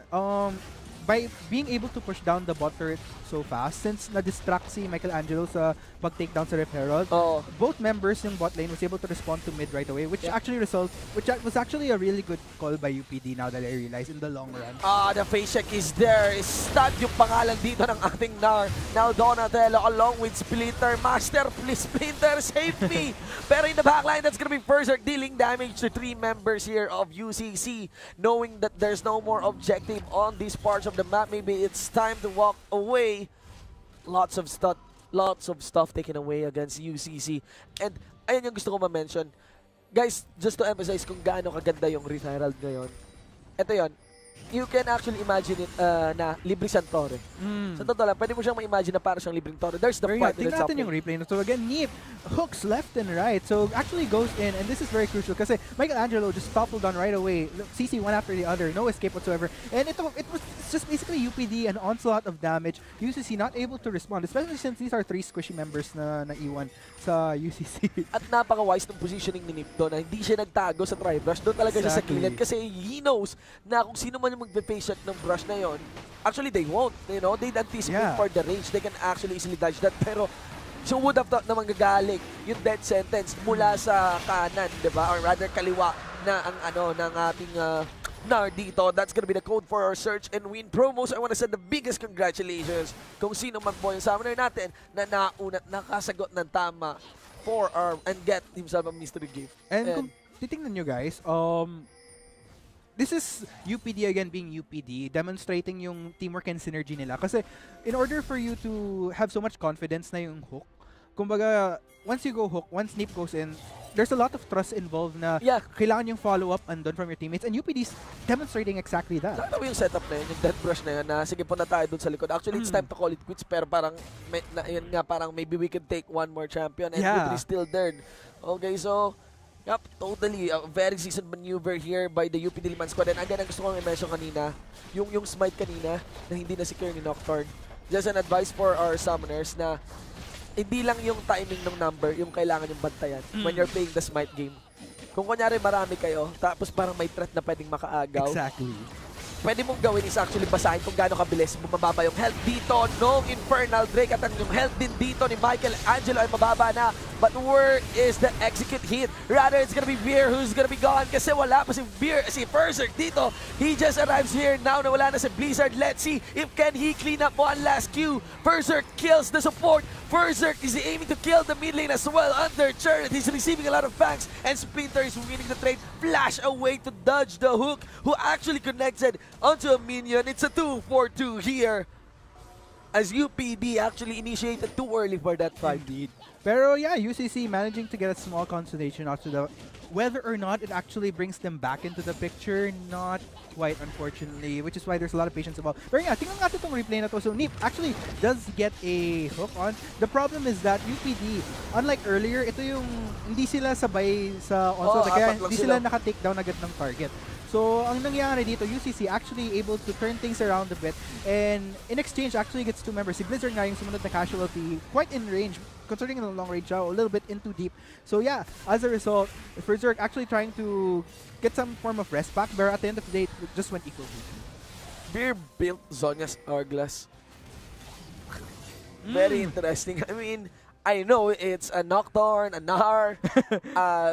[SPEAKER 5] by being able to push down the bot turret so fast, since na-distract si Michelangelo sa pag-takedown sa Herald, both members yung bot lane was able to respond to mid right away, which was actually a really good call by UPD now that I realize in the long run.
[SPEAKER 4] The face check is there. Stunned yung pangalan dito ng ating Nar. Now Donatello along with Splinter. Master, please Splinter, save me! Pero in the backline, that's gonna be Berserk dealing damage to 3 members here of UCC. Knowing that there's no more objective on these parts of the map, maybe it's time to walk away. Lots of stuff taken away against UCC. And ayun yung gusto ko ma-mention. Guys, just to emphasize kung gaano kaganda yung Herald ngayon. Ito yon. You can actually imagine it na libre siyang tore. Sa totoo lang, pwede mo siyang ma-imagine na para siyang libreng tore. There's the part
[SPEAKER 5] tingnan natin yung replay. So again, Neep hooks left and right. So actually goes in, and this is very crucial kasi Michelangelo just toppled on right away. CC one after the other, no escape whatsoever. And it was just basically UPD, an onslaught of damage. UCC not able to respond, especially since these are 3 squishy members na naiwan sa UCC.
[SPEAKER 4] At napaka-wise ng positioning ni Nip doon na hindi siya nagtago sa tri-brush. Doon talaga siya sa kilid kasi he knows na kung sino man yung magpe-face shot ng brush na yon, actually they won't. You know, they'd anticipate for the range. They can actually easily dodge that. Pero so would have thought na manggagaling yung death sentence mula sa kanan, di ba? Or rather kaliwa na ang ng ating Nar dito. That's gonna be the code for our search and win promos. I want to send the biggest congratulations kung sino man po yung summoner natin na nakasagot ng tama for our and get himself a mystery gift.
[SPEAKER 5] And kung titingnan nyo guys, this is UPD again being UPD, demonstrating yung teamwork and synergy nila. Kasi in order for you to have so much confidence na yung hook, kumbaga, once you go hook, once Nip goes in, there's a lot of trust involved na kailangan yung follow-up andun from your teammates. And UPD's demonstrating exactly that.
[SPEAKER 4] Nakita mo yung setup na yun, yung death brush na yun, na sige po na tayo dun sa likod. Actually, it's time to call it quits, pero parang, yun nga, parang maybe we can take one more champion and UPD's still there. Okay, so, yep, totally. A very seasoned maneuver here by the UPD Liman squad. And again, ang gusto ko i-mention kanina, yung smite kanina, na hindi na-secure ni Nocturne. Just an advice for our summoners na hindi lang yung timing ng number yung kailangan yung bantayan when you're playing the smite game. Kung kunyari marami kayo, tapos parang may threat na pwedeng makaagaw.
[SPEAKER 5] Exactly.
[SPEAKER 4] Pwede mong gawin is actually basahin kung gaano kabilis bumababa yung health dito nung Infernal Drake at ang yung health din dito ni Michelangelo ay mababa na. But where is the execute hit? Rather, it's gonna be Beer who's gonna be gone kasi wala pa si Beer, si Berserk dito. He just arrives here now na wala na si Blizzard. Let's see if can he clean up one last Q. Berserk kills the support. Berserk is aiming to kill the mid lane as well under Turret. He's receiving a lot of fangs and Splinter is winning the trade. Flash away to dodge the hook who actually connected onto a minion. It's a 2-4-2 here as UPD actually initiated too early for that fight.
[SPEAKER 5] Indeed. Pero yeah, UCC managing to get a small consolation out to the... Whether or not it actually brings them back into the picture, not quite, unfortunately, which is why there's a lot of patience involved. Pero yeah, tingnan natin itong replay na to. So Nip actually does get a hook on. The problem is that UPD, unlike earlier, ito yung hindi sila sabay sa onslaught, kaya hindi sila naka-take down agad ng target. So, ang nangyari dito, UCC actually able to turn things around a bit and in exchange actually gets 2 members. Si Blizzard nga yung sumunod na casualty, quite in range, considering the long range, a little bit in too deep. So yeah, as a result, Berserk actually trying to get some form of rest back, but at the end of the day, it just went equal.
[SPEAKER 4] Beer built Zhonya's Hourglass. Very interesting. I mean, I know it's a Nocturne, a Nar,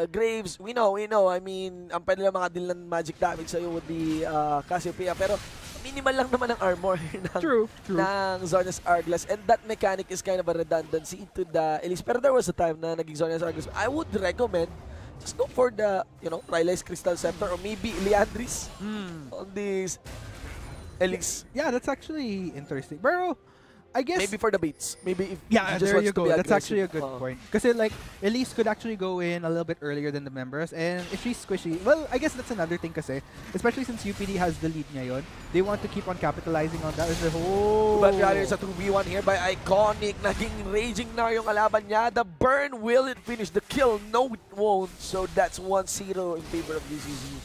[SPEAKER 4] Graves. We know. I mean, ang pwede lang mga deal ng magic damage sa'yo would be Cassiopeia. Pero minimal lang naman ang armor ng Zhonya's Hourglass. And that mechanic is kind of a redundancy into the Elise. Pero there was a time na naging Zhonya's Hourglass. I would recommend just go for the, Rylai's Crystal Scepter or maybe Leandris on this Elix.
[SPEAKER 5] Yeah, that's actually interesting. Bro, I guess
[SPEAKER 4] Maybe for the beats. Maybe if
[SPEAKER 5] yeah,
[SPEAKER 4] he just
[SPEAKER 5] there
[SPEAKER 4] wants
[SPEAKER 5] you
[SPEAKER 4] to
[SPEAKER 5] go.
[SPEAKER 4] be
[SPEAKER 5] That's
[SPEAKER 4] aggressive.
[SPEAKER 5] actually a good point. Because like Elise could actually go in a little bit earlier than the members, and if she's squishy, well, I guess that's another thing. Kasi especially since UPD has the lead ngayon, they want to keep on capitalizing on that.
[SPEAKER 4] But there's a 2v1 here by Iconic. Naging raging na yung kalaban niya. The burn, will it finish the kill? No, it won't. So that's 1-0 in favor of UCC.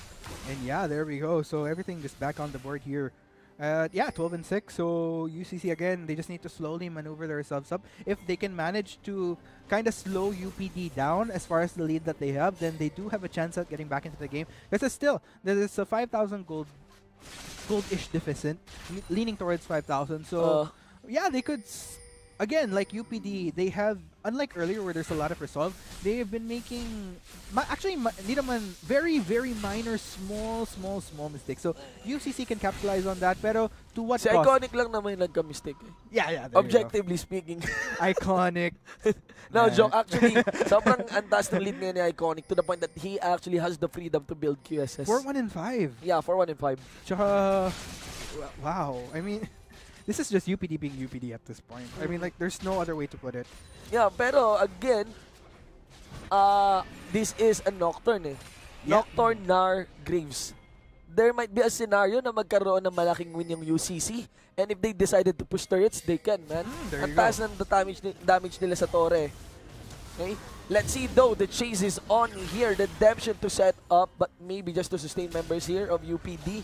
[SPEAKER 5] And yeah, there we go. So everything is back on the board here. Yeah, 12-6. So UCC again, they just need to slowly maneuver themselves up. If they can manage to kind of slow UPD down as far as the lead that they have, then they do have a chance at getting back into the game. Because still, there is a 5,000 gold-ish deficit, leaning towards 5,000. So yeah, they could. Again, like UPD, they have, unlike earlier where there's a lot of resolve, they have been making, hindi naman very, very minor, small mistakes. So UCC can capitalize on that, pero to what
[SPEAKER 4] Si
[SPEAKER 5] cost?
[SPEAKER 4] Iconic lang naman yung nagka-mistake.
[SPEAKER 5] Yeah,
[SPEAKER 4] Objectively speaking.
[SPEAKER 5] Iconic.
[SPEAKER 4] No, joke. Actually, sobrang antas ng lead ngayon ni Iconic to the point that he actually has the freedom to build QSS.
[SPEAKER 5] 4-1-5.
[SPEAKER 4] Yeah, 4-1-5.
[SPEAKER 5] Tsaka, wow. I mean, this is just UPD being UPD at this point. I mean, like, there's no other way to put it.
[SPEAKER 4] Yeah, pero again, this is a Nocturne eh.
[SPEAKER 5] Yeah.
[SPEAKER 4] Nocturne, Nar, Graves. There might be a scenario na magkaroon ng malaking win yung UCC. And if they decided to push turrets, they can, man. Ang taas ng damage nila sa torre. Okay? Let's see though, the chase is on here. Redemption to set up, but maybe just to sustain members here of UPD.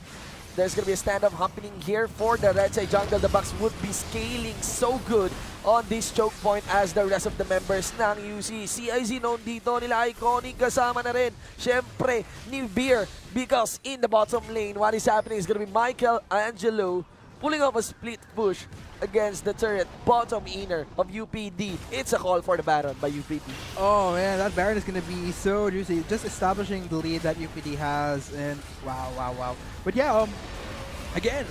[SPEAKER 4] There's going to be a standoff happening here for the right side jungle. The Bucks would be scaling so good on this choke point as the rest of the members ng UCC. CIZ noon dito nila Iconic kasama na rin. Siyempre, New Beer because in the bottom lane, what is happening is going to be Michael Angelo pulling off a split push against the turret bottom inner of UPD. It's a call for the Baron by UPD.
[SPEAKER 5] Oh man, that Baron is going to be so juicy. Just establishing the lead that UPD has, and wow. But yeah, again,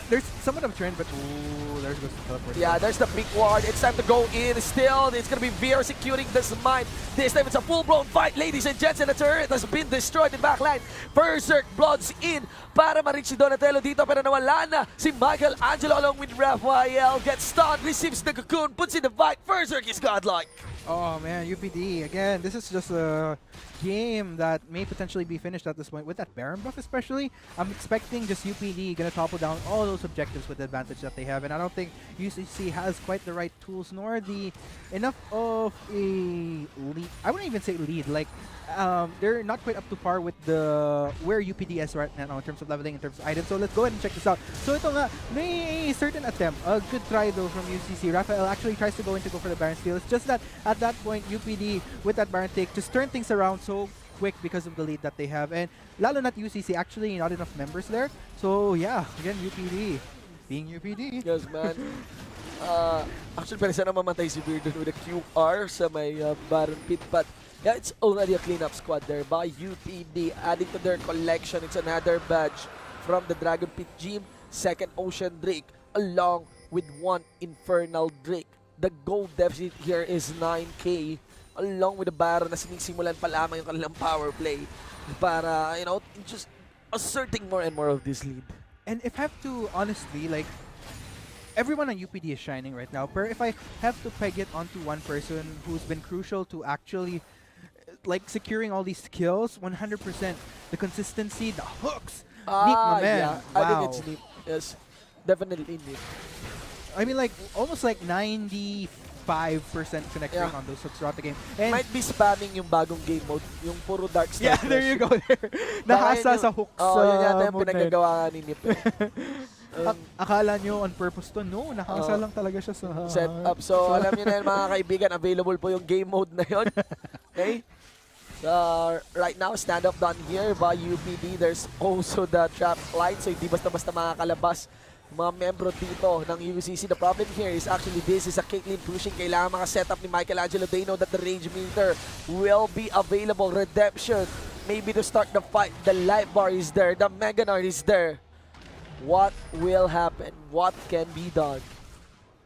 [SPEAKER 5] there's somewhat of a trend, but ooh, there's goes the teleport.
[SPEAKER 4] Yeah, there's the big ward. It's time to go in still. It's going to be Veer securing this mine. This time it's a full-blown fight, ladies and gents, and the turret has been destroyed in backline. Berserk bloods in para ma-reach si Donatello dito, pero nawala na si Michael Angelo along with Raphael. Gets stunned, receives the cocoon, puts in the fight. Berserk is godlike.
[SPEAKER 5] Oh man, UPD, again, this is just a game that may potentially be finished at this point. With that Baron buff especially, I'm expecting just UPD gonna topple down all those objectives with the advantage that they have, and I don't think UCC has quite the right tools nor the enough of a lead. I wouldn't even say lead, like they're not quite up to par with the where UPD is right now in terms of leveling, in terms of items. So let's go ahead and check this out. So ito nga, may certain attempt, a good try though from UCC. Raphael actually tries to go for the Baron steal. It's just that at that point, UPD with that Baron take just turn things around so quick because of the lead that they have, and lalo not UCC, actually not enough members there. So yeah, again UPD being UPD.
[SPEAKER 4] Yes, man. Actually, pwede sana mamatay si Beard with a QR sa may Baron pit, but yeah, it's already a cleanup squad there by UPD. Adding to their collection, it's another badge from the Dragon Pit Gym, second Ocean Drake, along with one Infernal Drake. The gold deficit here is 9k, along with the Baron na sinisimulan pa lamang yung kanilang power play para, just asserting more and more of this lead.
[SPEAKER 5] And if I have to honestly, like, everyone on UPD is shining right now, but if I have to peg it onto one person who's been crucial to actually like securing all these kills, 100%, the consistency, the hooks. Neep, my man.
[SPEAKER 4] Yeah,
[SPEAKER 5] wow.
[SPEAKER 4] I think it's Neep. Yes, definitely Neep.
[SPEAKER 5] I mean, like, almost like 95% connecting on those hooks throughout the game. And
[SPEAKER 4] might be spamming yung bagong game mode, yung puro dark side.
[SPEAKER 5] yeah, there you go. There. Nahasa sa hooks.
[SPEAKER 4] Yun yata yung
[SPEAKER 5] mode
[SPEAKER 4] pinagagawa ni Nip.
[SPEAKER 5] Akala nyo on purpose to? No, nahasa lang talaga siya sa
[SPEAKER 4] setup. So, alam nyo na yan, mga kaibigan, available po yung game mode na yun. Okay? So, right now, standoff done here by UPD. There's also the trap light, so hindi basta-basta makakalabas mga membro dito ng UCC. The problem here is actually this is a Caitlyn pushing. Kailangan mga setup ni Michelangelo. They know that the rage meter will be available. Redemption, maybe to start the fight. The light bar is there. The Mega Nard is there. What will happen? What can be done?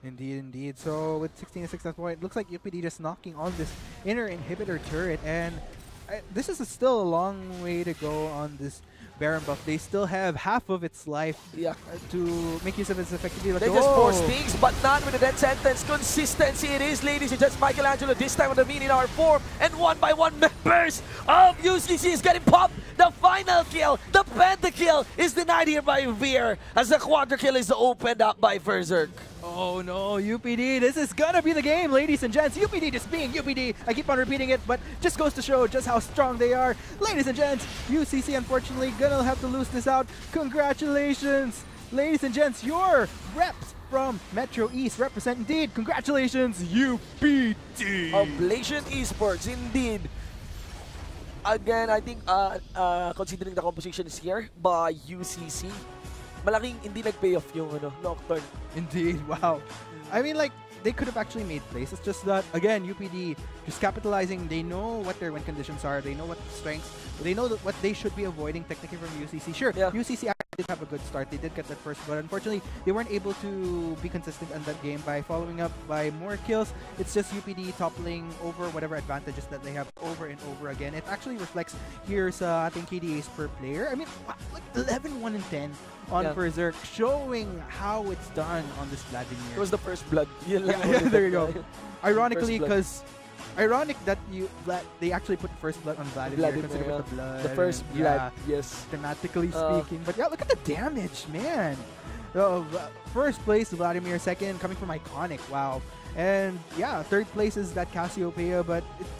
[SPEAKER 5] Indeed. So with 16-6 at point, looks like UPD just knocking on this inner inhibitor turret, and this is still a long way to go on this Baron buff. They still have half of its life to make use of its effectively.
[SPEAKER 4] They just force things, but not with the death sentence. Consistency it is, ladies and gents. Michelangelo this time with the minion R4, and one by one members of UCC is getting popped. The final kill, the pentakill is denied here by Veer as the quadra kill is opened up by Berserk.
[SPEAKER 5] Oh no, UPD, this is gonna be the game, ladies and gents. UPD just being UPD. I keep on repeating it, but just goes to show just how strong they are. Ladies and gents, UCC unfortunately gonna have to lose this out. Congratulations, ladies and gents, your reps from Metro East represent indeed. Congratulations, UPD.
[SPEAKER 4] Oblation Esports, indeed. Again, I think considering the composition is here by UCC, malaking hindi nag-pay off yung Nocturne.
[SPEAKER 5] Indeed, wow. I mean, like, they could have actually made plays. It's just that, again, UPD just capitalizing. They know what their win conditions are. They know what strengths. They know what they should be avoiding technically from UCC. Sure, UCC actually did have a good start. They did get that first, but unfortunately, they weren't able to be consistent in that game by following up by more kills. It's just UPD toppling over whatever advantages that they have over and over again. It actually reflects here's I think KDAs per player. I mean, like 11, 1, and 10 on Berserk, showing how it's done on this Vladimir.
[SPEAKER 4] It was the first blood.
[SPEAKER 5] There you go. Ironically, because ironic that they actually put first blood on Vladimir, considering with the blood.
[SPEAKER 4] The first blood, yes.
[SPEAKER 5] Thematically speaking. But yeah, look at the damage, man. First place, Vladimir. Second, coming from Iconic. Wow. And yeah, third place is that Cassiopeia, but it's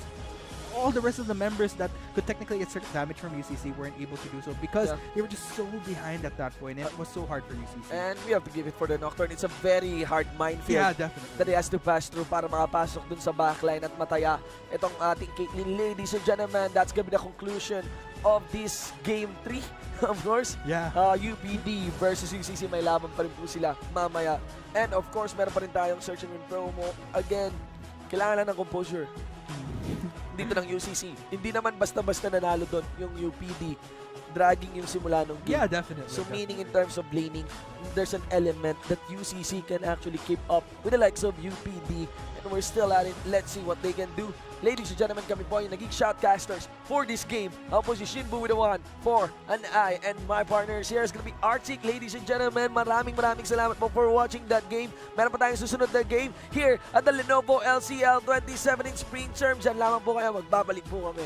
[SPEAKER 5] all the rest of the members that could technically exert damage from UCC weren't able to do so because they were just so behind at that point. It was so hard for UCC.
[SPEAKER 4] And we have to give it for the Nocturne. It's a very hard minefield that he has to pass through para makapasok dun sa backline at mataya itong ating Caitlyn. Ladies and gentlemen, that's gonna be the conclusion of this Game 3. Of course, UPD versus UCC, may laban pa rin po sila mamaya. And of course, meron pa rin tayong search and win promo. Again, kailangan lang ng composure dito ng UCC. Hindi naman basta-basta nanalo doon yung UPD. Dragging yung simula ng game.
[SPEAKER 5] Yeah, definitely.
[SPEAKER 4] So meaning in terms of laning, there's an element that UCC can actually keep up with the likes of UPD. And we're still at it. Let's see what they can do. Ladies and gentlemen, kami po yung naging shoutcasters for this game. Ako po si Shinbu with a 1, 4, and I. And my partners here is gonna be Archie. Ladies and gentlemen, maraming salamat po for watching that game. Meron pa tayong susunod na game here at the Lenovo LCL 2017 Spring Term. Diyan lamang po kayo, magbabalik po kami.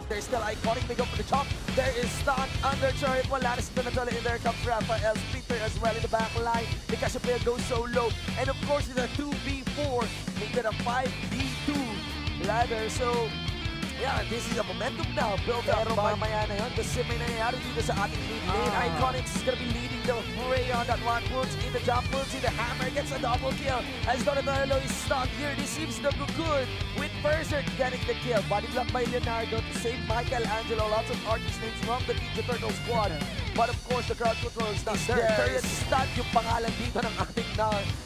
[SPEAKER 4] There's still Iconic, they go for the chop. There is Stun under Chariot. Wala na si Donatello in there. Comes Raphael Peter as well in the back line. The Cassiopeia goes solo. And of course, it's a 2v4. Make it a 5v2 ladder. So, yeah, this is a momentum now built up by mamaya na yun. Kasi may nangyayari dito sa ating mid lane. Iconics is gonna be leading the fray on that one. Puts in the jump, puts in the hammer, gets a double kill. As Donatello is stuck here, this seems to go good with Berserk getting the kill. Body block by Leonardo to save Michelangelo. Lots of artist names from the Ninja Turtle squad. But of course, the crowd control is not there. There is Stud yung pangalan dito ng ating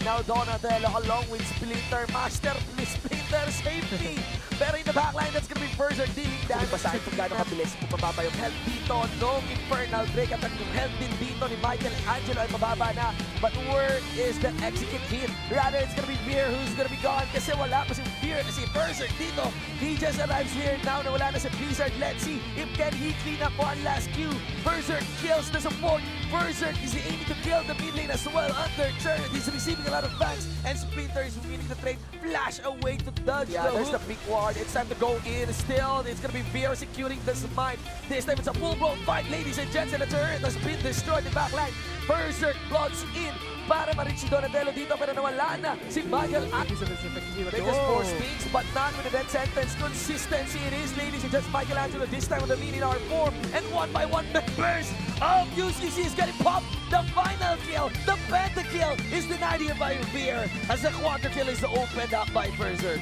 [SPEAKER 4] now Donatello along with Splinter. Master Splinter safety. Pero in the backline, that's gonna be Berserk dealing damage. Basahin kung gano'ng kabilis kung mababa yung health dito. No Infernal Break at yung health din dito ni Michelangelo ay mababa na. But where is the execute hit? Rather, it's gonna be Veer who's gonna be gone kasi wala pa si Veer kasi Berserk dito. He just arrives here now na wala na si Blizzard. Let's see if can he clean up one last Q. Berserk kills the support. Berserk is aiming to kill the mid lane as well. Under turn, he's receiving a lot of bangs and Splinter is winning the trade. Flash away to dodge the
[SPEAKER 1] there's the big ward. It's time to go in. Still, it's gonna be Veer securing the smite. This time it's a full-blown fight, ladies and gents, and the turret has been destroyed in backline. Berserk bloods in para ma-reach si Donatello dito pero nawala na si Michael at they just force things but not with the death sentence. Consistency it is, ladies and gents. Michelangelo this time with the minion R4 and one by one members of UCC is getting popped. The final kill, the pentakill is denied here by Veer as the quadra kill is opened up by Berserk.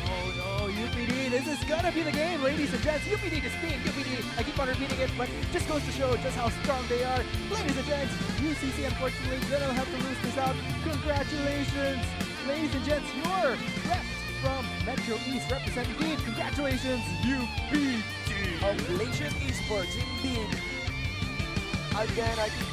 [SPEAKER 5] Oh no, UPD, this is gonna be the game, ladies and gents. UPD just being UPD. I keep on repeating it, but just goes to show just how strong they are. Ladies and gents, UCC unfortunately gonna have to lose this out. Congratulations, ladies and gents, your reps from Metro East represent indeed. Congratulations, UPD.
[SPEAKER 4] Oblation Esports, indeed. Again, I think